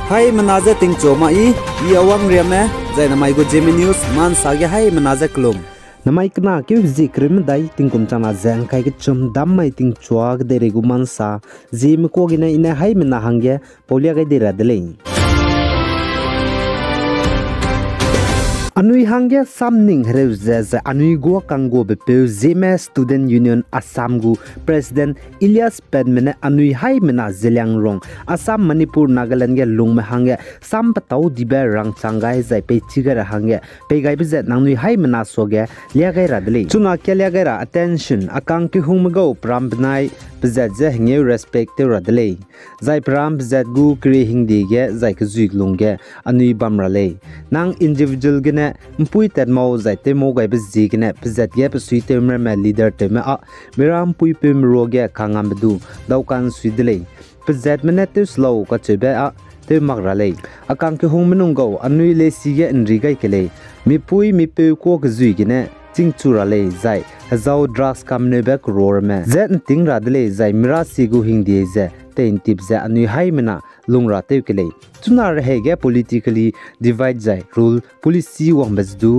Hai menaza ting coma I awang riame zai namai go Jimmy News man sage hai menaza klum. Namai kena ke zikrim dai ting kum chana zang kai ke chum dam mai ting chuak de regu man sa zim ko gina ina hai mena hangya polia ga de radle. Anui hangya samning reuze anui go kango bepe zeme student union Assam gu president Ilyas Pedmene anui hai mena zeliang rong Assam Manipur Nagaland ge lungme hangya sam patau dibe rang changai zai pe chigar hangya pe gai bezet nanui hai mena soge lia gai radli chuna kelia gai ra attention akang ki humgo prambnai bezet je hngeu respect te radli zai pram bezet gu kri hingdi ge zai ke zuig lungge anui bamrale nang individual gene mpui tet mau zai te mo gai bezi gene bezet ge psui te mer leader te me a miram pui pem roge khangam du daukan suidle bezet mene te slow ka chebe a te magrale akang ke hung menung go anui le si ge nri gai kele mi pui mi pe ko ge zui gene ting churale zai hazau drugs kamne back roar me zet ting radle zai mira si gu hingdi ze te intip ze anui hai mena lungra te kele tuna rahege politically divide zai rule policy wang bezdu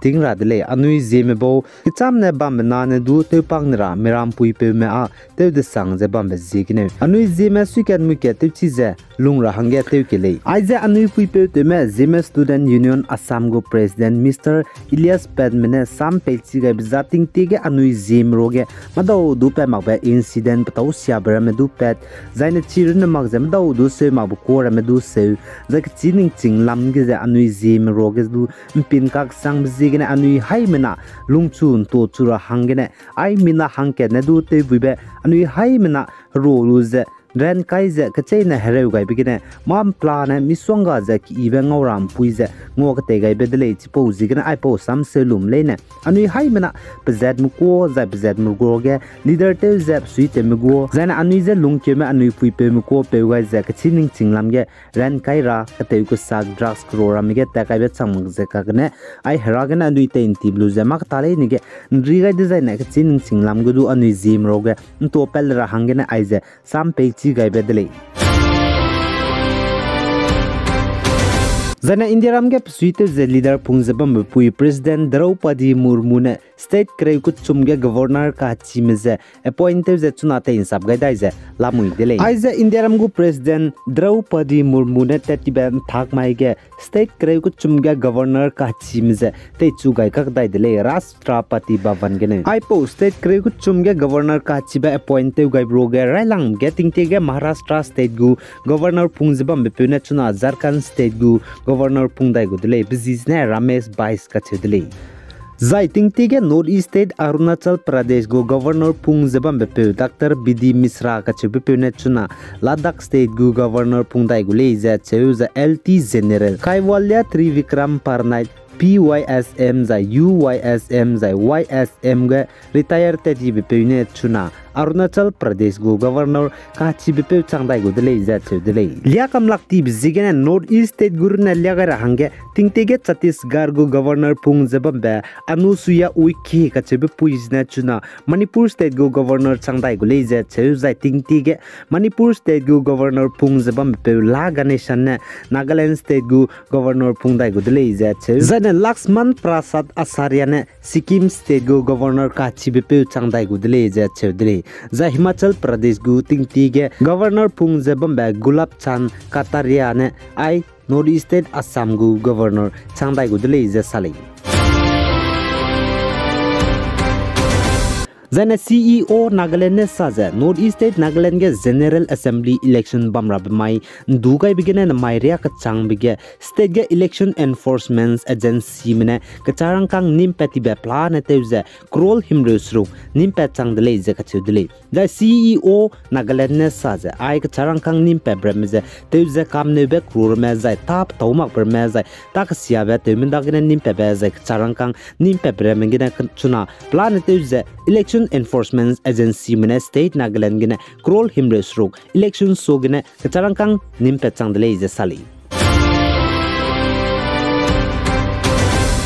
ting radle anui zemebo kitamne bamna ne du te pangra miram pui pe me a te de sang ze bam bezigine anui zeme suket muke te chize lungra hange te kele aize anui pui pe te me zeme student union Assam go president Mr Ilyas Pedmene sam pe chiga bizating tige anui zem roge mado du pe magbe incident patau sia bra me du pet zaine chirin mag zem do du se mag ko ra me du se zak chining ching lam ge za anui zem roge du pin kak sang bzigene anui hai mena lungchun to chura hangene ai mina hangke ne du te buibe anui hai mena ro lu ze ren kai ze kachei na hereu gai bigine mam plan mi songa ze ki ibe ngauram pui ze ngo ka te gai bedle chi po zigena ai po sam selum lene anui hai mena pzet mu ko za pzet mu go ge leader te ze sui te mu go zana anui ze lung ke me anui pui pe mu ko pe gai ze ka chining chinglam ge ren kai ra ka te ko sak drugs program ge ta kai be chang ze ka ne ai hera ge na anui te inti blue ze mak ta le ni ge nri gai design ka chining chinglam gu du anui zim ro ge to pel ra hangene ai ze sam pe gai bedle zana India ram ge suite ze leader pungjabam pui president Draupadi Murmu ne state krei ku chumge governor ka chimze appointed ze chunate insap gai dai ze lamui dele aize India ram gu president Draupadi Murmu ne tetiban thak mai ge state krei ku chumge governor ka chimze te chu gai kak dai dele rashtrapati bhavan ge ne ai po state krei ku chumge governor ka chiba appointed gai bro ge railang getting te ge Maharashtra state gu governor pungjabam pune chuna Jharkhand state gu governor pungdai gudle business ne Ramesh Bais ka chedle zai ting tige North East state Arunachal Pradesh go governor pungjabam bepe Dr Bidi Misra ka chebepe ne chuna Ladakh state go governor pungdai gule za cheuza LT general Kaivalya Trivikram Parnai PYSM za UYSM za YSM ga retire te bepe ne chuna Arunachal Pradesh go governor ka chibepe changdai go dele za chedle lia kam lakti bizigene North East state gurna lia ga hange tingtege Chhattisgarh go governor pungjabam ba Anusuya Uikhi ka chebe puizna chuna Manipur state go governor changdai go le za cheu tingtege Manipur state go governor pungjabam pe la ganeshan ne Nagaland state go governor pungdai go dele za cheu zane Laxman Prasad Asarya ne Sikkim state go governor ka chibepe changdai go dele za cheu dele za Himachal Pradesh gu tingtige governor pungjabam ba Gulab Chand Kataria ne ai North East state Assam gu governor changdai gu dele za salai zana CEO Nagaland ne saja North East state Nagaland ge general assembly election bamra mai dugai bigene na mairia ka chang bige state ge election enforcement agency mene ka charang kang nim peti be plan teuze krol himrusru nim pe chang dele je ka chudle the CEO Nagaland ne saja ai ka charang kang nim pe bremze teuze kam ne be kror me zai tap taumak per me zai tak sia be temin dagene nim pe be zai charang kang nim pe bremge na chuna plan teuze election enforcement agency mene state Nagaland gene krol himres rok election so gene kacharang kang nim pe changdele je sali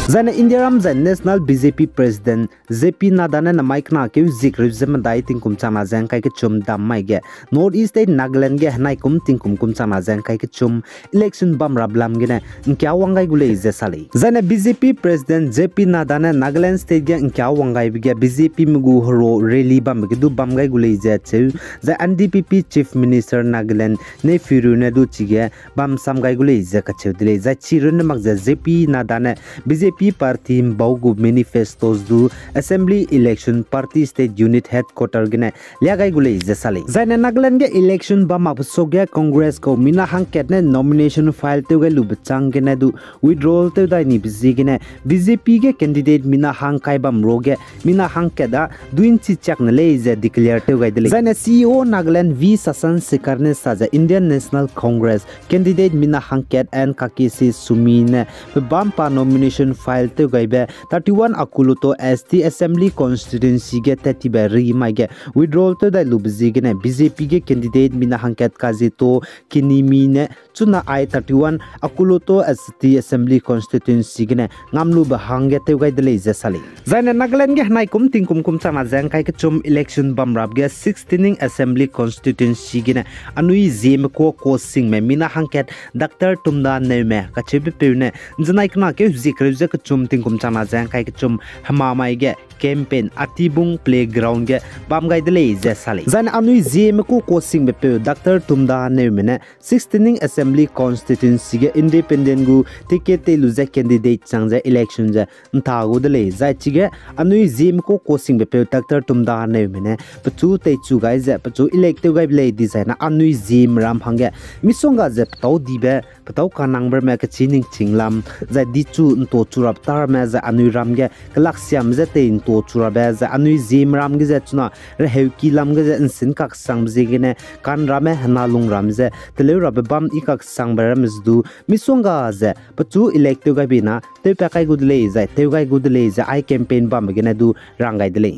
Zane India ram zan national BJP president JP Nadda na maikna ke zik rizem dai tingkum chana zang kai ke chum dam mai ge North East state Nagaland ge hanai kum tingkum kum chana zang kai ke chum election bam rablam ge na nkya wangai gule je sali Zane BJP president JP Nadda na Nagaland state ge nkya wangai ge BJP mugu horo rally bam ge du bam gai gule je chu za NDPP chief minister Nagaland ne firu ne du chige bam sam gai gule je ka chu dile za chirun mak JP Nadda na BJP party baugu manifestos du assembly election party state unit headquarter gene liagai gule jesali zaina Nagaland ge election ba ma sogya congress ko mina hangket ne nomination file te ge lu bchang gene du withdrawal te dai ni bisi gene BJP ge candidate mina hang kai bam roge mina hangkeda duin chi chak na le je declare te ge dile zaina CEO Nagaland V Sasan Sikar ne saja Indian National Congress candidate mina hangket and kakisi sumine bampa nomination file te gaibe 31 akuluto ST assembly constituency ge tatiba ri mai ge withdrawal to dai lubzi ge ne BJP ge candidate mina hangket kaji to kinimi ne chuna I 31 akuluto ST assembly constituency ge ne ngamlu ba hangge te gai dele jasali zaina Nagaland ge nai kum tingkum kum chama jang kai ke chum election bamrap ge 16ing assembly constituency ge ne anui zem ko sing me mina hangket Dr. Tumda ne me ka chebe pe ne janai kna ke zikre je chum tingkum chana jang kai ke chum hama mai ge campaign atibung playground ge bam gai dele je sali zan anui zem ko sing be pe Dr. Tumda ne me ne 16ing assembly constituency ge independent gu ticket te lu je candidate chang je election je ntha gu dele za chi ge anui zem ko sing be pe Dr. Tumda ne me ne pachu te chu gai je pachu elective gai le design anui zem ram hange misonga je ptau dibe ptau kanang ber me ka chining chinglam za di chu to churap tar me za anui ram ge kalaksiam je te to churabe za anui zim ram ge za chuna re heuki lam ge za insin kak sang je ge ne kan rame hanalung ram je tele rab bam ikak sang ber mizdu misonga je pachu elective ga bina te pa kai gudle za te ga gudle za I campaign bam ge na du rangai dele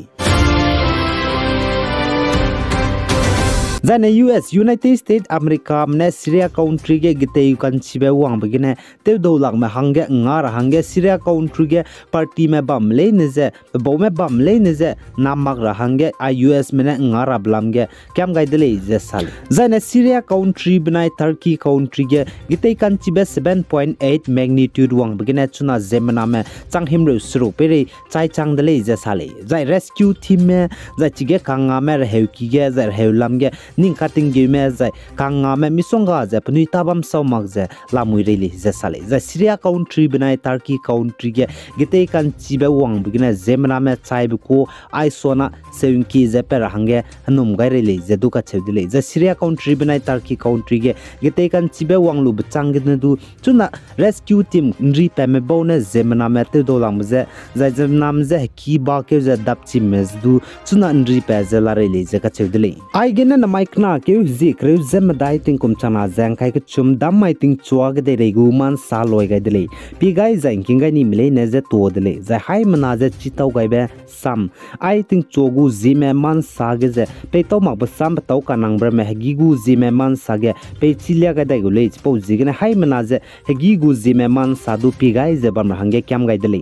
Zane US United States America mne Syria country ge gitei kan chibe wang begine te do lag me hange ngar hange Syria country ge party me bam le ne je bo me bam le ne je namak ra hange US mene ngar ablam ge kyam gai dele je sal Zane Syria country bnai Turkey country ge gitei kan chibe 7.8 magnitude wang begine chuna zemna me changhim ru sru pere chai chang dele je sale zai rescue team me za chige kanga me heuki ge za heulam ge ning cutting ge me za kanga me misonga za pni tabam saumak za lamui reli za sale za Syria country binai Turkey country ge gite kan chibe wang bigina zemna me chaibe ko aisona seunki za per hange hanum gai reli za duka chedile za Syria country binai Turkey country ge gite kan chibe wang lu bchang ge du chuna rescue team nri pe me bona zemna me te dolam za zemna me za ki ba ke za dapchi mes du chuna nri pe za la reli za ka chedile ai ge na Kna ke zik re zem dai ting kum chana jang kai ke chum dam mai ting chua ge de regu man sa loi ga dele pi gai jang king ga ni mile ne je to dele za hai mana je chitau gai be sam ai ting chogu zi me man sa ge je pe to mak ba sam tau ka nang ber me gi gu zi me man sa ge pe chilia ga dai gu le po zi ge hai mana je gi gu zi me man sa du pi gai je bam hange kyam gai dele